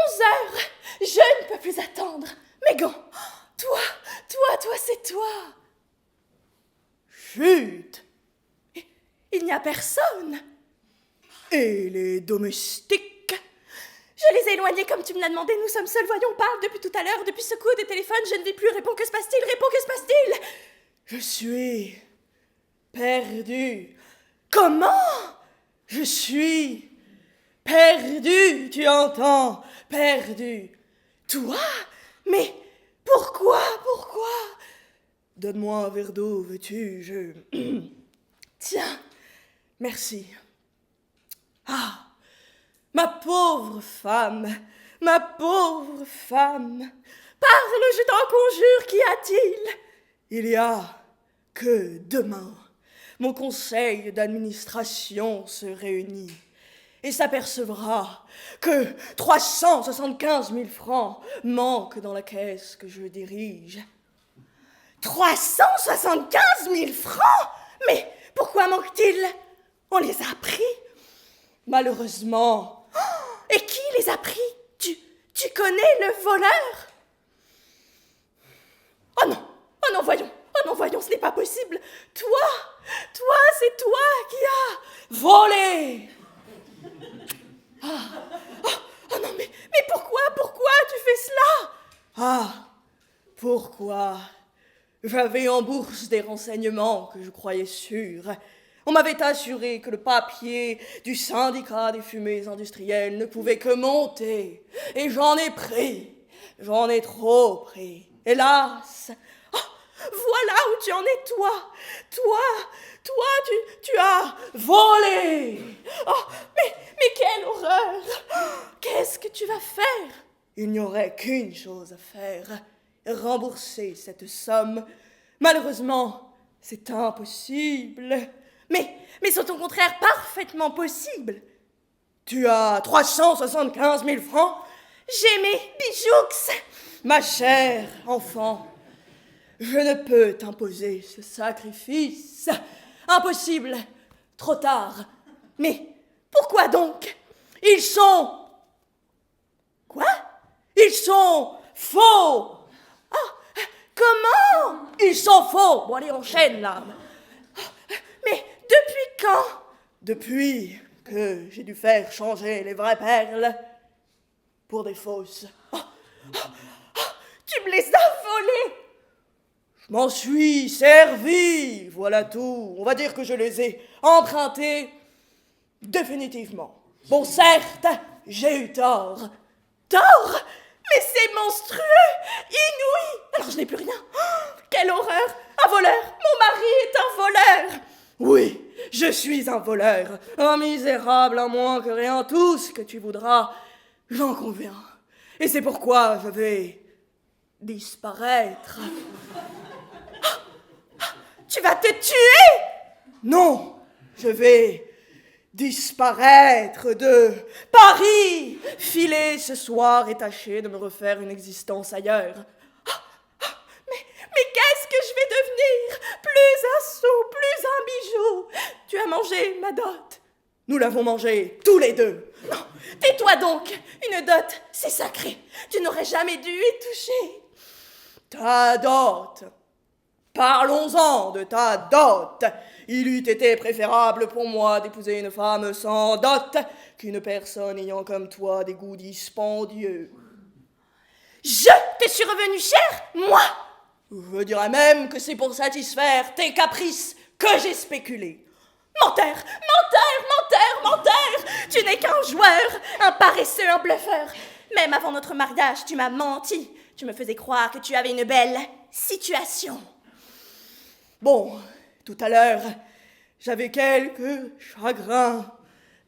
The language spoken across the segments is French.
11 heures. Je ne peux plus attendre. Megan, toi, c'est toi. Chut! Il n'y a personne. Et les domestiques? Je les ai éloignés comme tu me l'as demandé. Nous sommes seuls. Voyons, parle depuis tout à l'heure. Depuis ce coup de téléphone, je ne vis plus. Réponds, que se passe-t-il? Réponds, que se passe-t-il? Je suis perdu. Comment? Je suis perdu, tu entends? Perdu. Toi? Mais pourquoi? Donne-moi un verre d'eau, veux-tu? Tiens. Merci. Ah, ma pauvre femme, ma pauvre femme. Parle, je t'en conjure, qu'y a-t-il? Il y a que demain, mon conseil d'administration se réunit et s'apercevra que 375 000 francs manquent dans la caisse que je dirige. 375 000 francs? Mais pourquoi manque-t-il? On les a pris? Malheureusement. Et qui les a pris? Tu connais le voleur? Oh non, voyons, ce n'est pas possible. Toi, c'est toi qui as volé. Oh non, mais pourquoi tu fais cela? Ah, pourquoi? J'avais en bourse des renseignements que je croyais sûrs. On m'avait assuré que le papier du syndicat des fumées industrielles ne pouvait que monter. Et j'en ai trop pris. Hélas! Voilà où tu en es, toi, Tu as volé! Oh, mais quelle horreur! Qu'est-ce que tu vas faire? Il n'y aurait qu'une chose à faire, rembourser cette somme. Malheureusement, c'est impossible. Mais c'est au contraire parfaitement possible. Tu as 375 000 francs? J'ai mes bijoux. Ma chère enfant, je ne peux t'imposer ce sacrifice. Impossible, trop tard. Mais pourquoi donc? Ils sont... Quoi? Ils sont faux. Oh, comment? Ils sont faux. Bon, allez, enchaîne, là. Mais depuis quand? Depuis que j'ai dû faire changer les vraies perles pour des fausses. Tu me les as volées. Je m'en suis servi, voilà tout. On va dire que je les ai empruntés définitivement. Bon, certes, j'ai eu tort. Tort? Mais c'est monstrueux, inouï. Alors je n'ai plus rien. Oh, quelle horreur! Un voleur! Mon mari est un voleur! Oui, je suis un voleur, un misérable, un moins que rien, tout ce que tu voudras, j'en conviens. Et c'est pourquoi je vais disparaître. Tu vas te tuer? Non, je vais disparaître de Paris, filer ce soir et tâcher de me refaire une existence ailleurs. Mais qu'est-ce que je vais devenir? Plus un sou, plus un bijou. Tu as mangé ma dot. Nous l'avons mangée tous les deux. Non, tais-toi donc. Une dot, c'est sacré. Tu n'aurais jamais dû y toucher. Ta dot. Parlons-en de ta dot. Il eût été préférable pour moi d'épouser une femme sans dot qu'une personne ayant comme toi des goûts dispendieux. Je te suis revenu cher, moi? Je dirais même que c'est pour satisfaire tes caprices que j'ai spéculé. Menteur! Tu n'es qu'un joueur, un paresseux, un bluffeur. Même avant notre mariage, tu m'as menti. Tu me faisais croire que tu avais une belle situation. Bon, tout à l'heure, j'avais quelques chagrins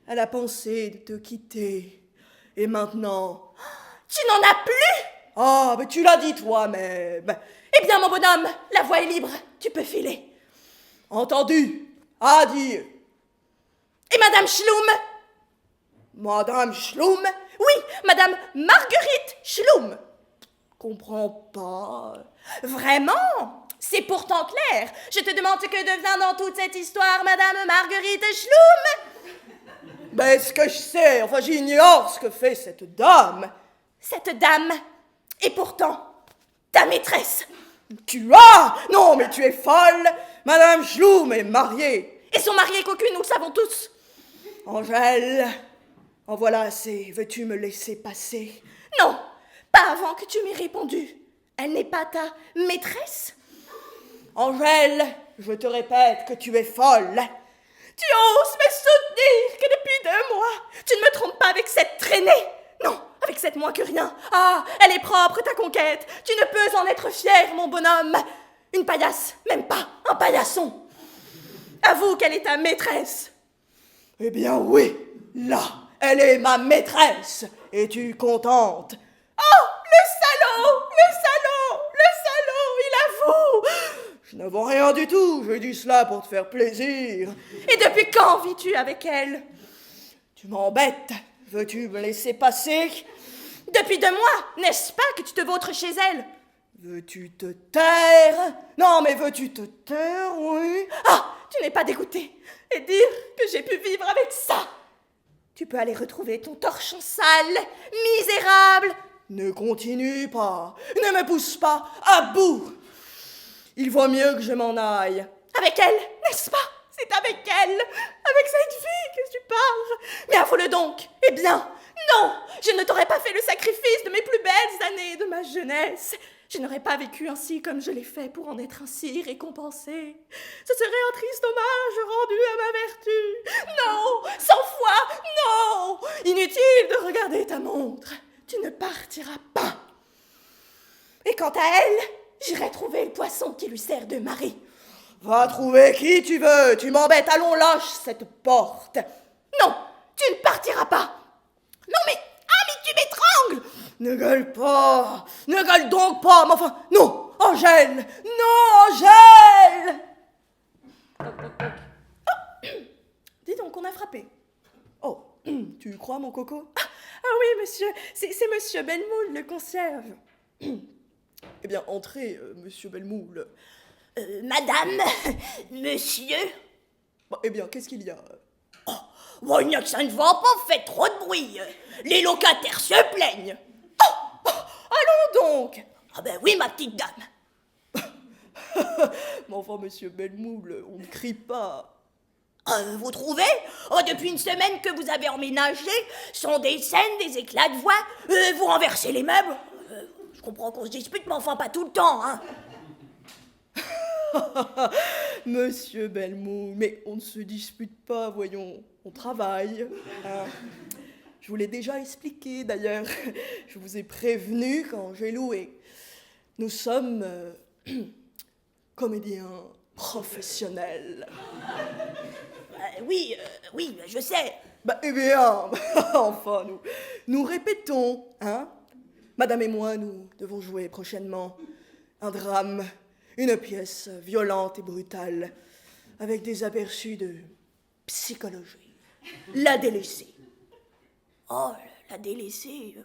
à la pensée de te quitter. Et maintenant... Tu n'en as plus? Ah, mais tu l'as dit toi-même. Eh bien, mon bonhomme, la voie est libre. Tu peux filer. Entendu. Adieu. Et Madame Schlum? Madame Schlum? Oui, Madame Marguerite Schlum. Comprends pas. Vraiment? C'est pourtant clair. Je te demande ce que devient dans toute cette histoire Madame Marguerite Schlum. Ben, ce que je sais, enfin j'ignore ce que fait cette dame. Cette dame est pourtant ta maîtresse. Tu as? Non, mais tu es folle. Madame Schloum est mariée. Et son mari est cocu, nous le savons tous. Angèle, en voilà assez. Veux-tu me laisser passer? Non, pas avant que tu m'aies répondu. Elle n'est pas ta maîtresse? Angèle, je te répète que tu es folle. Tu oses me soutenir que depuis 2 mois, tu ne me trompes pas avec cette traînée? Non, avec cette moins que rien. Ah, elle est propre, ta conquête. Tu ne peux en être fier, mon bonhomme. Une paillasse, même pas, un paillasson. Avoue qu'elle est ta maîtresse. Eh bien oui, là, elle est ma maîtresse. Es-tu contente? Oh, le salaud, il avoue. Je n'avoue rien du tout, je dis cela pour te faire plaisir. Et depuis quand vis-tu avec elle? Tu m'embêtes, veux-tu me laisser passer? Depuis 2 mois, n'est-ce pas que tu te vautres chez elle? Veux-tu te taire? Non, mais veux-tu te taire, oui? Ah, tu n'es pas dégoûté et dire que j'ai pu vivre avec ça? Tu peux aller retrouver ton torchon sale, misérable. Ne continue pas, ne me pousse pas à bout. Il vaut mieux que je m'en aille. Avec elle, n'est-ce pas? C'est avec elle, avec cette fille que tu parles. Mais avoue-le donc. Eh bien, non, je ne t'aurais pas fait le sacrifice de mes plus belles années de ma jeunesse. Je n'aurais pas vécu ainsi comme je l'ai fait pour en être ainsi récompensée. Ce serait un triste hommage rendu à ma vertu. Non, 100 fois, non. Inutile de regarder ta montre. Tu ne partiras pas. Et quant à elle, j'irai trouver le poisson qui lui sert de mari. Va trouver qui tu veux, tu m'embêtes, allons lâche cette porte. Non, tu ne partiras pas. Non mais, ah mais tu m'étrangles. Ne gueule pas, ne gueule donc pas, mais enfin, non, Angèle, non, Angèle. Dis donc, on a frappé. Oh, tu crois mon coco? Ah oui, monsieur, c'est monsieur Bellemoule, le concierge. Eh bien, entrez, monsieur Bellemoule. Madame, monsieur. Bah, eh bien, qu'est-ce qu'il y a? Oh, il n'y a que ça ne va pas, faites trop de bruit. Les locataires se plaignent. Allons donc. Ah ben oui, ma petite dame. Mais enfin, monsieur Bellemoule, on ne crie pas. Vous trouvez? Oh, depuis une semaine que vous avez emménagé, sont des scènes, des éclats de voix. Vous renversez les meubles. Je comprends qu'on se dispute, mais enfin pas tout le temps, hein. Monsieur Bellemoule, mais on ne se dispute pas, voyons, on travaille. Hein. Je vous l'ai déjà expliqué d'ailleurs, je vous ai prévenu quand j'ai loué. Nous sommes comédiens professionnels. Oui, je sais. Bah, eh bien, enfin, nous répétons, hein. Madame et moi, nous devons jouer prochainement un drame, une pièce violente et brutale, avec des aperçus de psychologie. La délaissée. Oh, la délaissée.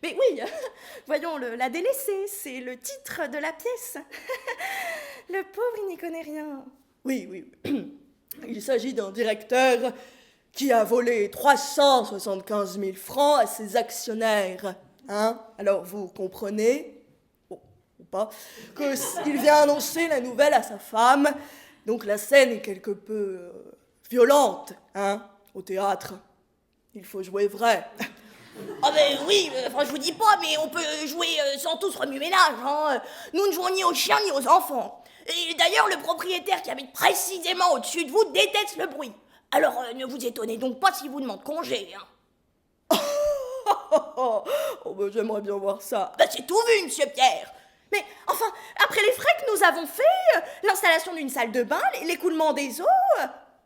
Mais oui, voyons, la délaissée, c'est le titre de la pièce. Le pauvre, il n'y connaît rien. Oui. Il s'agit d'un directeur qui a volé 375 000 francs à ses actionnaires. Hein? Alors, vous comprenez, bon, ou pas, qu'il vient annoncer la nouvelle à sa femme. Donc, la scène est quelque peu violente, hein, au théâtre. Il faut jouer vrai. Ah ben oui, enfin je vous dis pas, mais on peut jouer sans tous remue-ménage, hein. Nous ne jouons ni aux chiens ni aux enfants. Et d'ailleurs, le propriétaire qui habite précisément au-dessus de vous déteste le bruit. Alors ne vous étonnez donc pas s'il vous demande congé, hein. Oh, ben, j'aimerais bien voir ça. Ben c'est tout vu, monsieur Pierre. Mais enfin, après les frais que nous avons faits, l'installation d'une salle de bain, l'écoulement des eaux...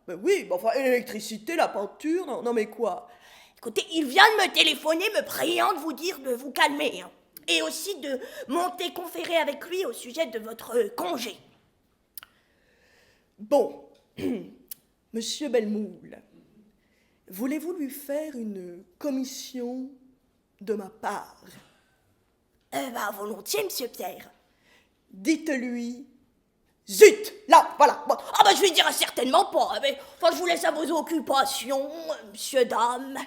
Ben oui, ben enfin, l'électricité, la peinture, non mais quoi? Écoutez, il vient de me téléphoner me priant de vous dire de vous calmer, hein, et aussi de monter conférer avec lui au sujet de votre congé. Bon, monsieur Bellemoule, voulez-vous lui faire une commission de ma part? Bah, volontiers, monsieur Pierre. Dites-lui, zut, là, voilà. Bon. Ah bah, je lui dirai certainement pas, mais enfin, je vous laisse à vos occupations, monsieur, dame.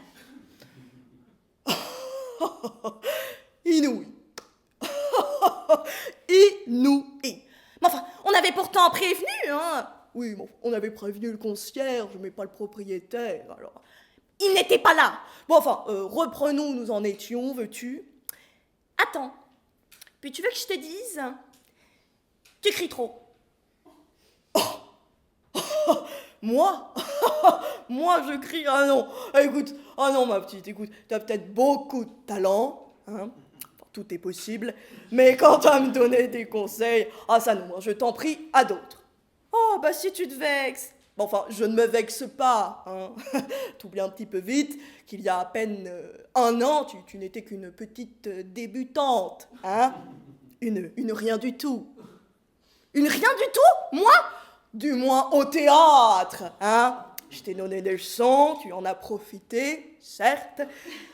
Inouï. Inouï. Mais enfin, on avait pourtant prévenu, hein. Oui, bon, on avait prévenu le concierge, mais pas le propriétaire, alors. Il n'était pas là. Bon, enfin, reprenons où nous en étions, veux-tu? Attends. Puis tu veux que je te dise? Tu cries trop. Moi? Moi, je crie, ah non. Écoute, ah non, ma petite, écoute, t'as peut-être beaucoup de talent, hein. Enfin, tout est possible. Mais quant à me donner des conseils, ah ça non, je t'en prie, à d'autres. Oh, bah si tu te vexes. Bon, enfin, je ne me vexe pas, hein. T'oublies un petit peu vite qu'il y a à peine 1 an, tu n'étais qu'une petite débutante, hein. Une rien du tout. Une rien du tout? Moi? Du moins au théâtre, hein. Je t'ai donné des leçons, tu en as profité, certes.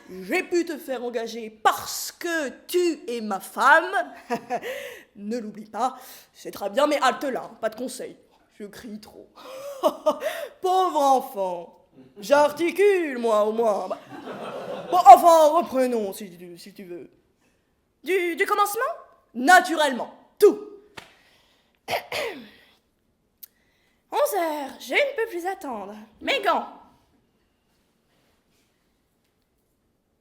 J'ai pu te faire engager parce que tu es ma femme. Ne l'oublie pas, c'est très bien, mais halte là, pas de conseils. Je crie trop. Pauvre enfant. J'articule, moi, au moins. Bon, enfin, reprenons, si tu veux. Du commencement? Naturellement, tout. 11h, je ne peux plus attendre. Mes gants.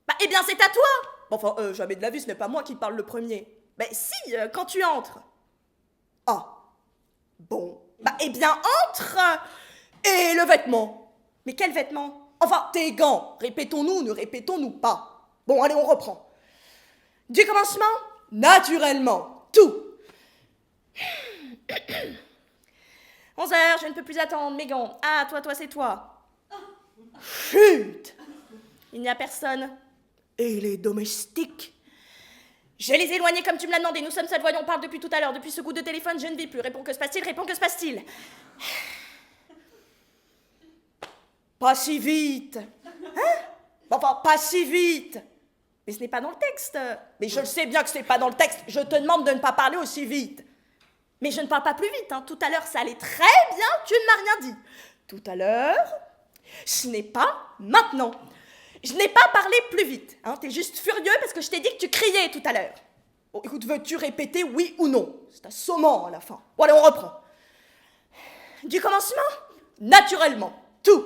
Bah, eh bien, c'est à toi. Enfin, jamais de la vie, ce n'est pas moi qui parle le premier. Mais si, quand tu entres. Ah, bon. Bah, eh bien, entre. Et le vêtement? Mais quel vêtement? Enfin, tes gants. Répétons-nous, ne répétons-nous pas. Bon, allez, on reprend. Du commencement? Naturellement, tout. 11h, je ne peux plus attendre. Mes gants. Ah, toi, c'est toi. Chut. Il n'y a personne. Et les domestiques? Je les ai éloignés comme tu me l'as demandé. Nous sommes seuls, voyons, on parle depuis tout à l'heure. Depuis ce coup de téléphone, je ne vis plus. Réponds, que se passe-t-il? Réponds, que se passe-t-il? Pas si vite. Hein? Enfin, pas si vite. Mais ce n'est pas dans le texte. Mais je le sais bien que ce n'est pas dans le texte. Je te demande de ne pas parler aussi vite. Mais je ne parle pas plus vite, hein. Tout à l'heure, ça allait très bien, tu ne m'as rien dit. Tout à l'heure, ce n'est pas maintenant. Je n'ai pas parlé plus vite. Hein. T'es juste furieux parce que je t'ai dit que tu criais tout à l'heure. Oh, écoute, veux-tu répéter oui ou non? C'est assommant à la fin. Bon, allez, on reprend. Du commencement? Naturellement, tout.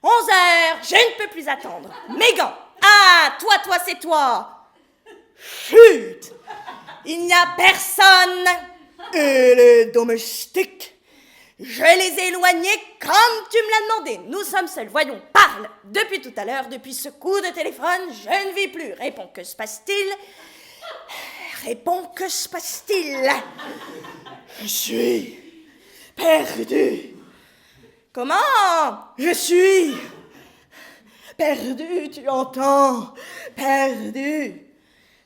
11h, je ne peux plus attendre. Mes gants. Ah, toi, c'est toi. Chut. Il n'y a personne. Et les domestiques? Je les ai éloignés comme tu me l'as demandé. Nous sommes seuls, voyons, parle. Depuis tout à l'heure, depuis ce coup de téléphone, je ne vis plus. Réponds, que se passe-t-il? Réponds, que se passe-t-il? Je suis perdu. Comment? Je suis perdu, tu entends? Perdu.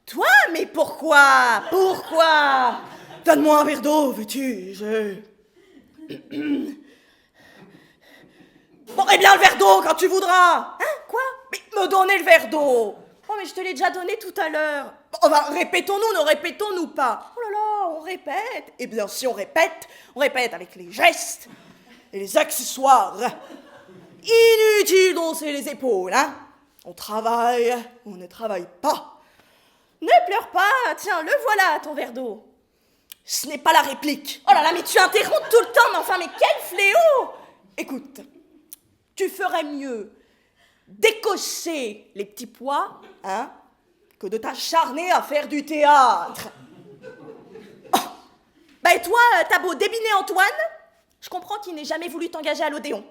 Toi, mais pourquoi? Pourquoi? Donne-moi un verre d'eau, veux-tu? Bon, eh bien, le verre d'eau, quand tu voudras. Hein? Quoi? Mais me donner le verre d'eau. Oh, mais je te l'ai déjà donné tout à l'heure. Bon, ben, répétons-nous, ne répétons-nous pas. Oh là là, on répète. Eh bien, si on répète avec les gestes et les accessoires. Inutile d'oncer les épaules, hein. On travaille, on ne travaille pas. Ne pleure pas, tiens, le voilà, ton verre d'eau. Ce n'est pas la réplique. Oh là là, mais tu interromps tout le temps, mais enfin, mais quel fléau! Écoute, tu ferais mieux d'écosser les petits pois, hein, que de t'acharner à faire du théâtre. Bah et toi, t'as beau débiner Antoine, je comprends qu'il n'ait jamais voulu t'engager à l'Odéon.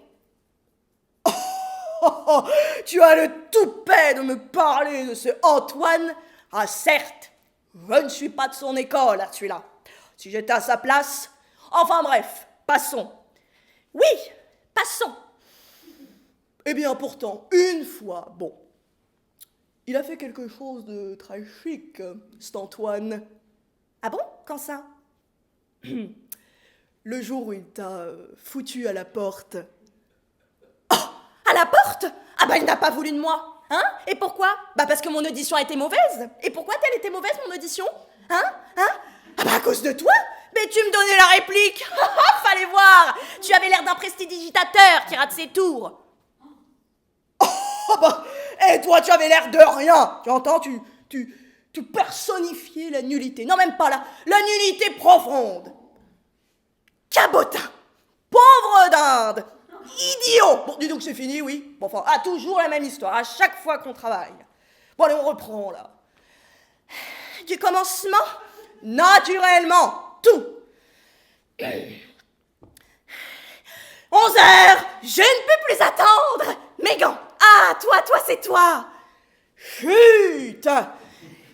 Tu as le toupet de me parler de ce Antoine. Ah certes, je ne suis pas de son école, à celui-là. Si j'étais à sa place... Enfin bref, passons. Oui, passons. Eh bien pourtant, une fois, bon, il a fait quelque chose de très chic, cet Antoine. Ah bon? Quand ça? Le jour où il t'a foutu à la porte. À la porte? Ah bah il n'a pas voulu de moi. Hein? Et pourquoi? Bah parce que mon audition a été mauvaise. Et pourquoi elle était mauvaise, mon audition? Hein? Ah bah à cause de toi? Mais tu me donnais la réplique. Fallait voir. Tu avais l'air d'un prestidigitateur qui rate ses tours. Et toi, tu avais l'air de rien. Tu entends, tu personnifiais la nullité. Non, même pas la nullité profonde. Cabotin, pauvre dinde, idiot. Bon, dis donc, c'est fini, oui. Bon, enfin, toujours la même histoire, à chaque fois qu'on travaille. Bon, allez, on reprend, là. Du commencement, naturellement, tout. 11 heures, je ne peux plus attendre. Mes gants, toi, c'est toi. Chut,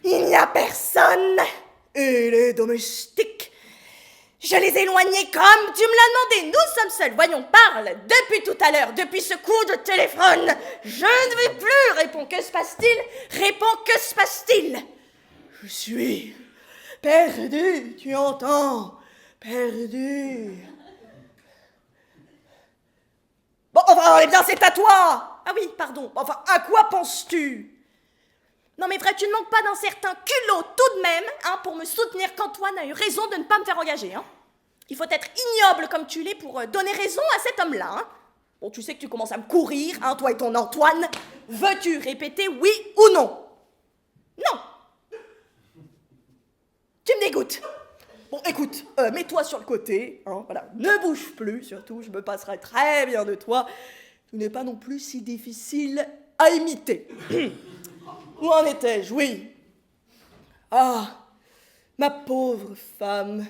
il n'y a personne. Et les domestiques? Je les éloignais comme tu me l'as demandé. Nous sommes seuls. Voyons, parle. Depuis tout à l'heure, depuis ce coup de téléphone. Je ne vais plus. Réponds, que se passe-t-il? Réponds, que se passe-t-il? Je suis perdu, tu entends? Perdu. Bon, enfin, eh bien, c'est à toi. Ah oui, pardon. Enfin, à quoi penses-tu? Non mais vrai, tu ne manques pas d'un certain culot tout de même, hein, pour me soutenir qu'Antoine a eu raison de ne pas me faire engager, hein. Il faut être ignoble comme tu l'es pour donner raison à cet homme-là, hein. Bon, tu sais que tu commences à me courir, hein, toi et ton Antoine. Veux-tu répéter oui ou non? Non. Tu me dégoûtes. Bon, écoute, mets-toi sur le côté, hein, voilà, ne bouge plus, surtout, je me passerai très bien de toi. Tu n'es pas non plus si difficile à imiter. Où en étais-je? Oui. Ah, ma pauvre femme,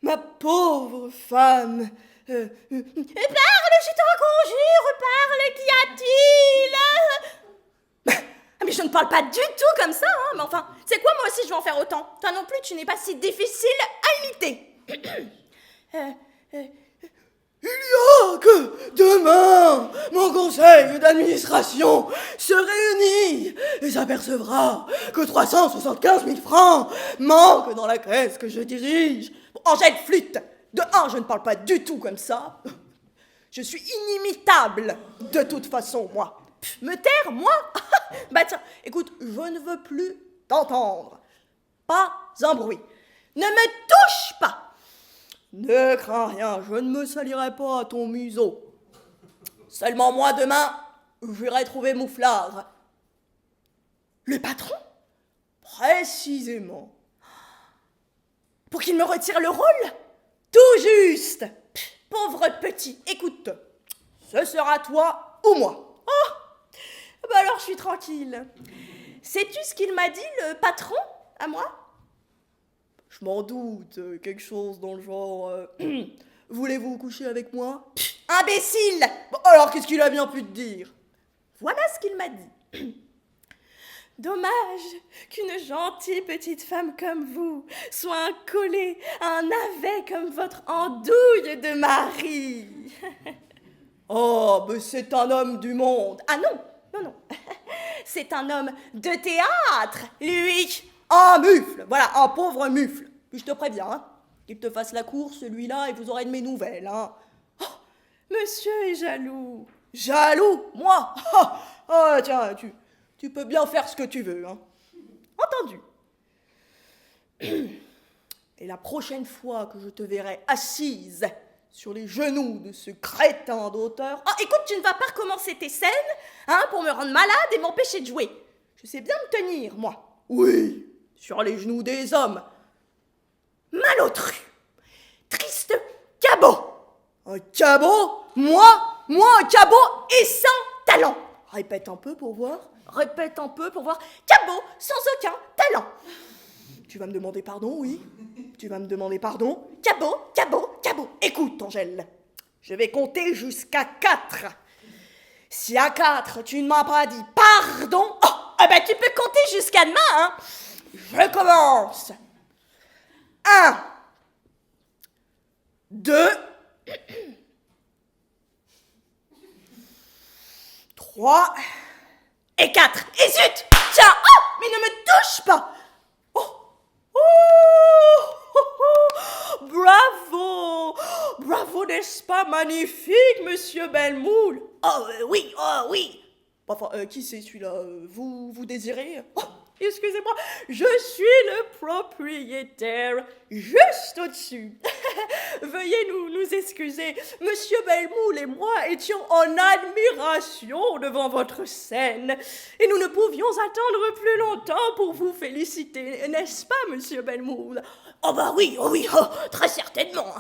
ma pauvre femme. Parle, je t'en conjure, parle, qu'y a-t-il? Mais je ne parle pas du tout comme ça, hein, mais enfin, c'est quoi, moi aussi je vais en faire autant? Toi non plus, tu n'es pas si difficile à imiter. Il y a que demain, mon conseil d'administration se réunit et s'apercevra que 375 000 francs manquent dans la caisse que je dirige. Bon, Angèle, flûte. De un, je ne parle pas du tout comme ça. Je suis inimitable de toute façon, moi. Me taire, moi? Bah tiens, écoute, je ne veux plus t'entendre. Pas un bruit. Ne me touche pas. Ne crains rien, je ne me salirai pas à ton museau. Seulement moi, demain, j'irai trouver Mouflard. Le patron? Précisément. Pour qu'il me retire le rôle? Tout juste. Pauvre petit, écoute. Ce sera toi ou moi. Oh, bah alors je suis tranquille. Sais-tu ce qu'il m'a dit, le patron, à moi? Je m'en doute, quelque chose dans le genre... Voulez-vous coucher avec moi? Imbécile! Bon, alors qu'est-ce qu'il a bien pu te dire? Voilà ce qu'il m'a dit. Dommage qu'une gentille petite femme comme vous soit collée à un navet comme votre andouille de mari. Oh, mais c'est un homme du monde. Ah non, non, non. C'est un homme de théâtre, lui. Un mufle, voilà, un pauvre mufle. Puis je te préviens, hein, qu'il te fasse la cour, celui-là, et vous aurez de mes nouvelles, hein. Oh, monsieur est jaloux. Jaloux? Moi? Tiens, tu peux bien faire ce que tu veux, hein. Entendu. Et la prochaine fois que je te verrai assise sur les genoux de ce crétin d'auteur... Oh, écoute, tu ne vas pas recommencer tes scènes, hein, pour me rendre malade et m'empêcher de jouer. Je sais bien me tenir, moi. Oui, sur les genoux des hommes. Malotru, triste cabot. Un cabot? Moi, un cabot? Et sans talent. Répète un peu pour voir. Répète un peu pour voir. Cabot sans aucun talent. Tu vas me demander pardon, oui? Tu vas me demander pardon? Cabot, cabot, cabot. Écoute, Angèle, je vais compter jusqu'à 4. Si à 4, tu ne m'as pas dit pardon... Oh, ah bah tu peux compter jusqu'à demain, hein. Je commence. 1, 2, 3 et 4. Et zut! Tiens! Oh! Mais ne me touche pas! Bravo! Bravo, n'est-ce pas magnifique, monsieur Belmoul? Oh oui, oh oui! Enfin, qui c'est celui-là? Vous désirez? Oh, excusez-moi, je suis le propriétaire, juste au-dessus. Veuillez nous excuser. Monsieur Belmoul et moi étions en admiration devant votre scène. Et nous ne pouvions attendre plus longtemps pour vous féliciter. N'est-ce pas, monsieur Belmoul? Oh bah oui, oh oui, oh, très certainement.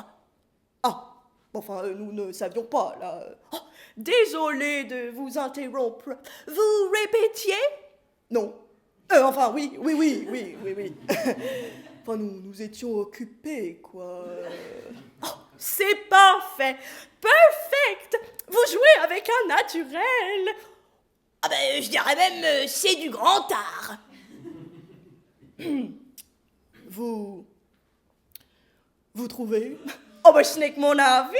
Ah, enfin, nous ne savions pas, là. Oh, désolé de vous interrompre. Vous répétiez? Non. Enfin, oui. Enfin, nous étions occupés, quoi. Oh, c'est parfait, perfect. Vous jouez avec un naturel. Ah ben, je dirais même, c'est du grand art. Vous trouvez? Oh ben ce n'est que mon avis.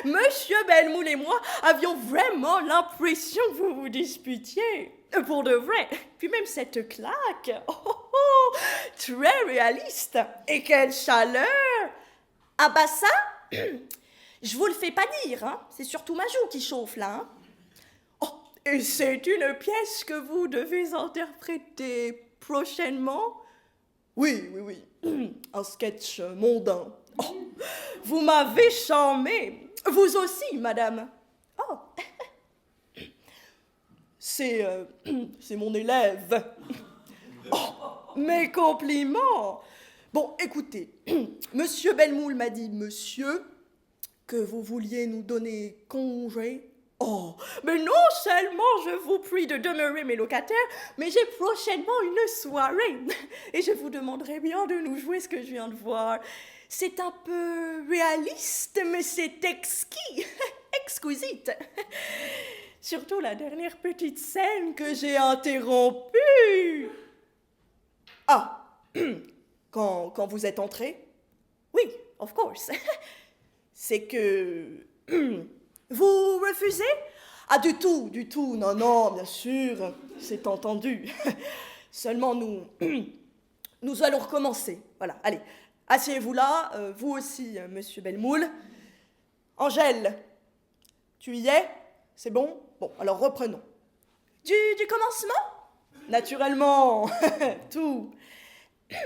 Monsieur Belmoul et moi avions vraiment l'impression que vous vous disputiez. Pour de vrai. Puis même cette claque. Très réaliste. Et quelle chaleur. Ah bah ça, je vous le fais pas dire, hein. C'est surtout ma joue qui chauffe là, hein. Oh, et c'est une pièce que vous devez interpréter prochainement? Oui. Un sketch mondain. Oh, vous m'avez charmé. Vous aussi, madame. Oh. C'est mon élève. Oh, mes compliments. Bon, écoutez, monsieur Belmoul m'a dit, monsieur, que vous vouliez nous donner congé. Oh, mais non seulement je vous prie de demeurer mes locataires, mais j'ai prochainement une soirée. Et je vous demanderai bien de nous jouer ce que je viens de voir. C'est un peu réaliste, mais c'est exquis, exquisite. Surtout la dernière petite scène que j'ai interrompue. Ah, quand vous êtes entré? Oui, of course. C'est que... Vous refusez? Ah, du tout, non, bien sûr, c'est entendu. Seulement nous allons recommencer. Voilà, allez, asseyez-vous là, vous aussi, monsieur Belmoul. Angèle, tu y es? C'est bon? Bon, alors reprenons. Du commencement? Naturellement, tout. 11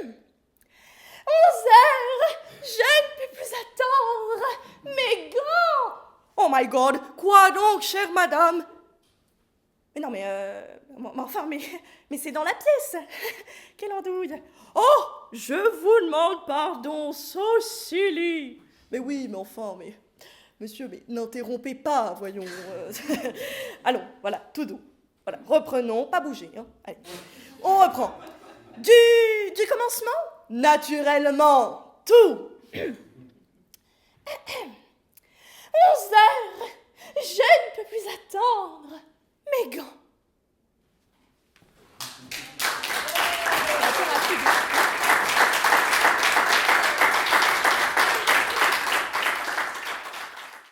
heures! Je ne peux plus attendre! Mes gants! Oh my God! Quoi donc, chère madame? Mais non, mais c'est dans la pièce! Quelle andouille! Oh! Je vous demande pardon, so silly! Mais oui, mais enfin, mais... Monsieur, mais n'interrompez pas, voyons. Allons, voilà, tout doux. Voilà, reprenons, pas bouger, hein. Allez, on reprend. Du commencement? Naturellement, tout.